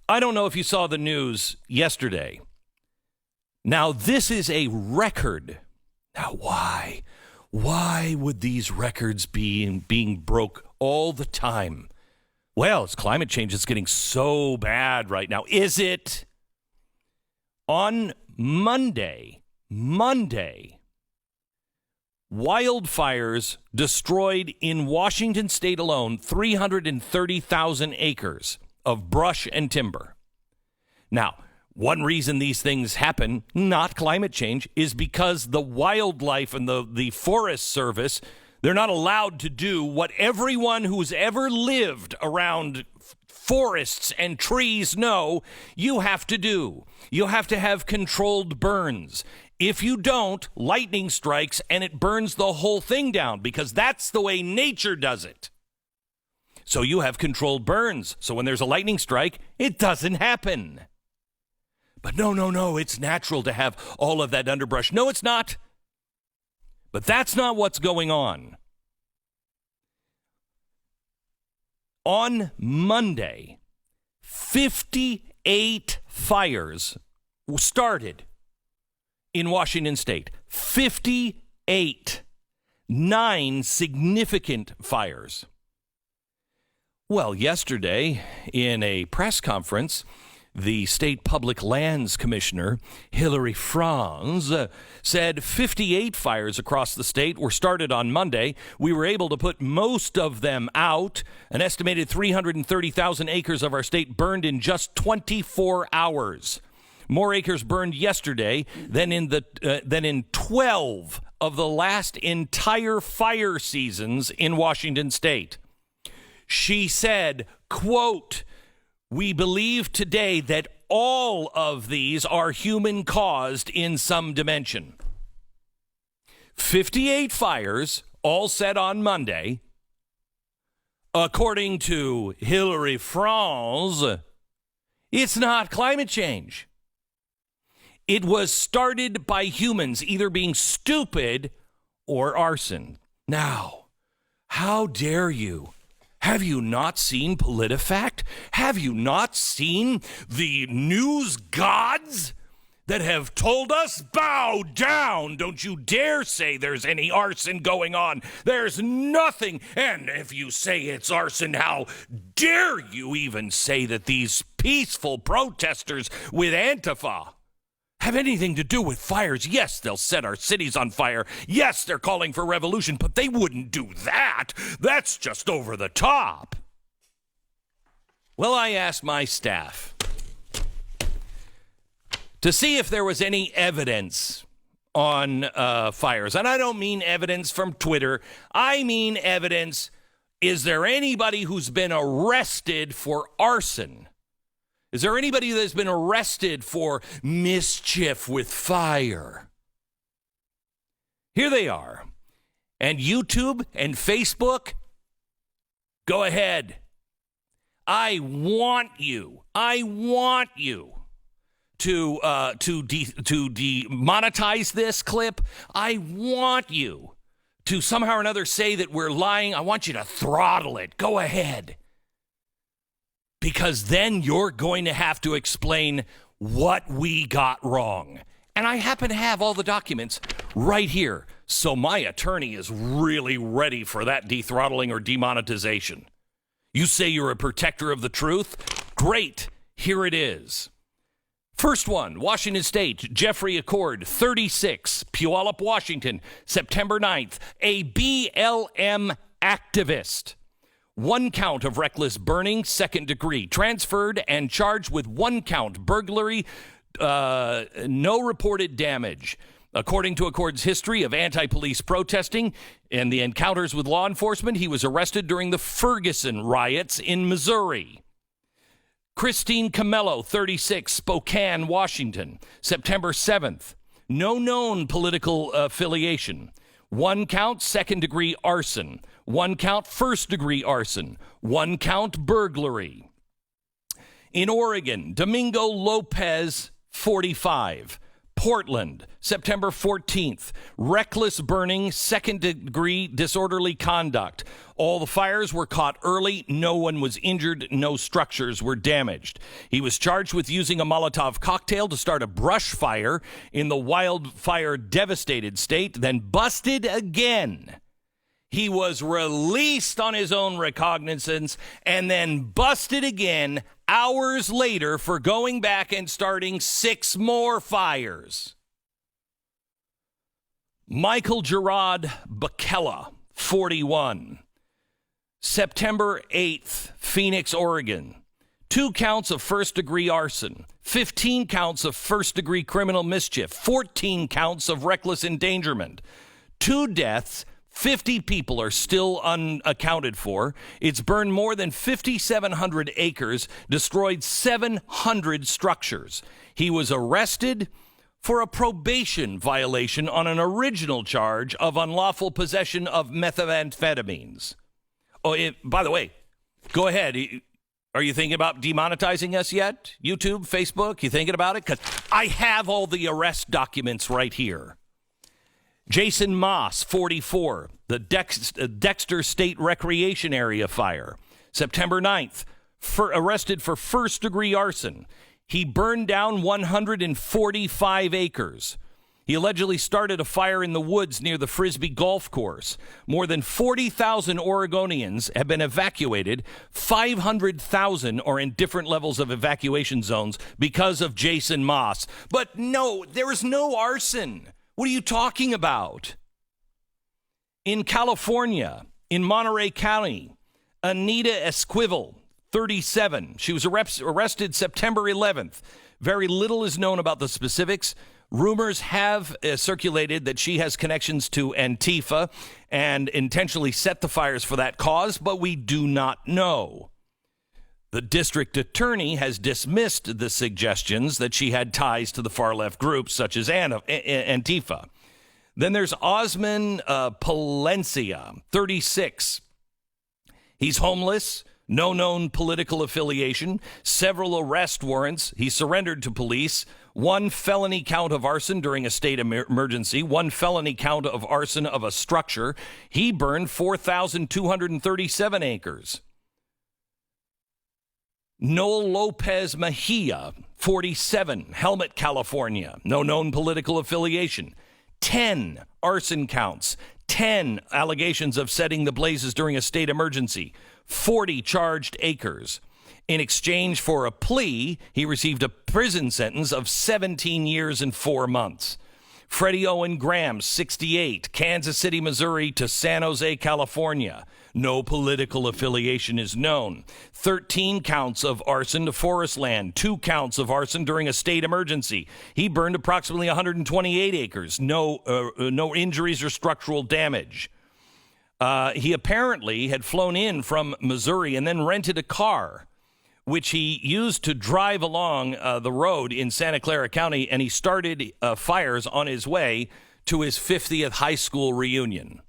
I don't know if you saw the news yesterday. Now, this is a record. Now, why? Why would these records be being broke all the time? Well, it's climate change is getting so bad right now. Is it? On Monday, wildfires destroyed in Washington state alone 330,000 acres of brush and timber. Now, one reason these things happen, not climate change, is because the wildlife and the Forest Service, they're not allowed to do what everyone who's ever lived around forests and trees know you have to do. You have to have controlled burns. If you don't, lightning strikes and it burns the whole thing down because that's the way nature does it. So you have controlled burns. So when there's a lightning strike, it doesn't happen. But no, it's natural to have all of that underbrush. No, it's not. But that's not what's going on. On Monday, 58 fires started in Washington state. 58. 9 significant fires. Well, yesterday, in a press conference, the State Public Lands Commissioner, Hilary Franz, said 58 fires across the state were started on Monday. We were able to put most of them out. An estimated 330,000 acres of our state burned in just 24 hours. More acres burned yesterday than in 12 of the last entire fire seasons in Washington state. She said, quote, "We believe today that all of these are human-caused in some dimension." 58 fires, all set on Monday. According to Hilary Franz, it's not climate change. It was started by humans either being stupid or arson. Now, how dare you? Have you not seen PolitiFact? Have you not seen the news gods that have told us, bow down, don't you dare say there's any arson going on. There's nothing. And if you say it's arson, how dare you even say that these peaceful protesters with Antifa have anything to do with fires? Yes, they'll set our cities on fire. Yes, they're calling for revolution, but they wouldn't do that. That's just over the top. Well, I asked my staff to see if there was any evidence on fires. And I don't mean evidence from Twitter. I mean evidence. Is there anybody who's been arrested for arson? Is there anybody that's been arrested for mischief with fire? To they are. And YouTube and Facebook, go ahead. I want you to demonetize this clip. I want you to somehow or another say that we're lying. I want you to throttle it. Go ahead. Because then you're going to have to explain what we got wrong. And I happen to have all the documents right here. So my attorney is really ready for that dethrottling or demonetization. You say you're a protector of the truth? Great. Here it is. First one, Washington State, Jeffrey Accord, 36, Puyallup, Washington, September 9th. A BLM activist. 1 count of reckless burning, 2nd degree. Transferred and charged with 1 count burglary, no reported damage. According to Accord's history of anti-police protesting and the encounters with law enforcement, he was arrested during the Ferguson riots in Missouri. Christine Camello, 36, Spokane, Washington, September 7th. No known political affiliation. 1 count, 2nd degree arson. 1 count, 1st degree arson. 1 count, burglary. In Oregon, Domingo Lopez, 45, Portland, September 14th. Reckless burning, second-degree disorderly conduct. All the fires were caught early. No one was injured. No structures were damaged. He was charged with using a Molotov cocktail to start a brush fire in the wildfire-devastated state, then busted again. He was released on his own recognizance and then busted again hours later for going back and starting 6 more fires. Michael Gerard Bakella, 41. September 8th, Phoenix, Oregon. 2 counts of first-degree arson, 15 counts of first-degree criminal mischief, 14 counts of reckless endangerment, 2 deaths, 50 people are still unaccounted for. It's burned more than 5,700 acres, destroyed 700 structures. He was arrested for a probation violation on an original charge of unlawful possession of methamphetamines. Oh, by the way, go ahead. Are you thinking about demonetizing us yet? YouTube, Facebook, you thinking about it? Because I have all the arrest documents right here. Jason Moss, 44, the Dexter State Recreation Area fire. September 9th, arrested for first-degree arson. He burned down 145 acres. He allegedly started a fire in the woods near the Frisbee Golf Course. More than 40,000 Oregonians have been evacuated. 500,000 are in different levels of evacuation zones because of Jason Moss. But no, there is no arson. What are you talking about? In California, in Monterey County, Anita Esquivel, 37. She was arrested September 11th. Very little is known about the specifics. Rumors have circulated that she has connections to Antifa and intentionally set the fires for that cause, but we do not know. The district attorney has dismissed the suggestions that she had ties to the far-left groups such as Antifa. Then there's Osman Palencia, 36. He's homeless, no known political affiliation, several arrest warrants. He surrendered to police. 1 felony count of arson during a state emergency, 1 felony count of arson of a structure. He burned 4,237 acres. Noel Lopez Mejia, 47, Helmet, California. No known political affiliation. 10 arson counts. 10 allegations of setting the blazes during a state emergency. 40 charged acres. In exchange for a plea, he received a prison sentence of 17 years and 4 months. Freddie Owen Graham, 68, Kansas City, Missouri to San Jose, California. No political affiliation is known. 13 counts of arson to forest land. 2 counts of arson during a state emergency. He burned approximately 128 acres. No injuries or structural damage. He apparently had flown in from Missouri and then rented a car, which he used to drive along the road in Santa Clara County, and he started fires on his way to his 50th high school reunion.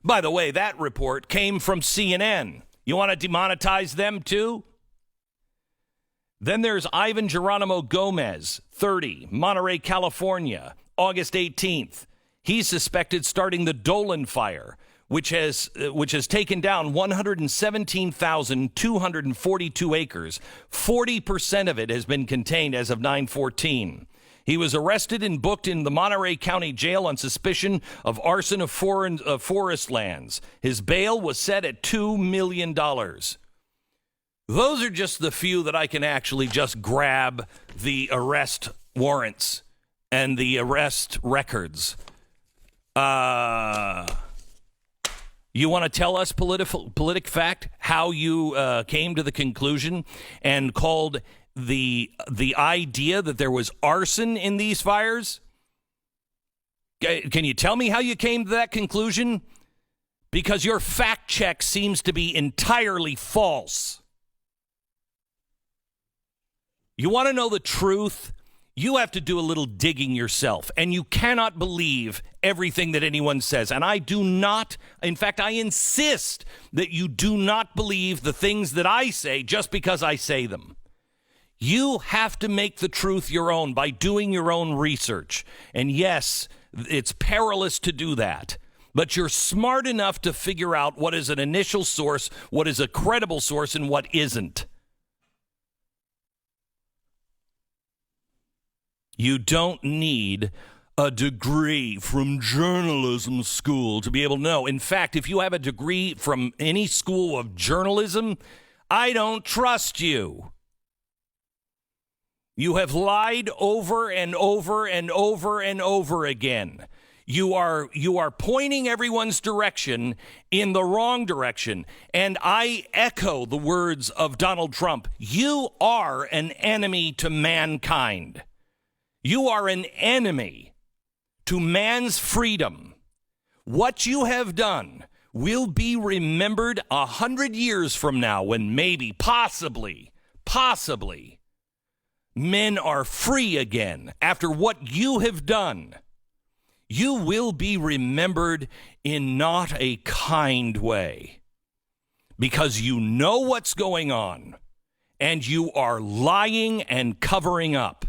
By the way, that report came from CNN. You want to demonetize them too? Then there's Ivan Geronimo Gomez, 30, Monterey, California, August 18th. He's suspected starting the Dolan fire, which has taken down 117,242 acres. 40% of it has been contained as of 9/14. He was arrested and booked in the Monterey County Jail on suspicion of arson of forest lands. His bail was set at $2 million. Those are just the few that I can actually just grab the arrest warrants and the arrest records. You want to tell us, politic fact, how you came to the conclusion and called the idea that there was arson in these fires? Can you tell me how you came to that conclusion? Because your fact check seems to be entirely false. You want to know the truth? You have to do a little digging yourself, and you cannot believe everything that anyone says. And I do not, in fact, I insist that you do not believe the things that I say just because I say them. You have to make the truth your own by doing your own research. And yes, it's perilous to do that. But you're smart enough to figure out what is an initial source, what is a credible source, and what isn't. You don't need a degree from journalism school to be able to know. In fact, if you have a degree from any school of journalism, I don't trust you. You have lied over and over and over and over again. You are pointing everyone's direction in the wrong direction. And I echo the words of Donald Trump. You are an enemy to mankind. You are an enemy to man's freedom. What you have done will be remembered 100 years from now when maybe, possibly, men are free again after what you have done. You will be remembered in not a kind way because you know what's going on and you are lying and covering up.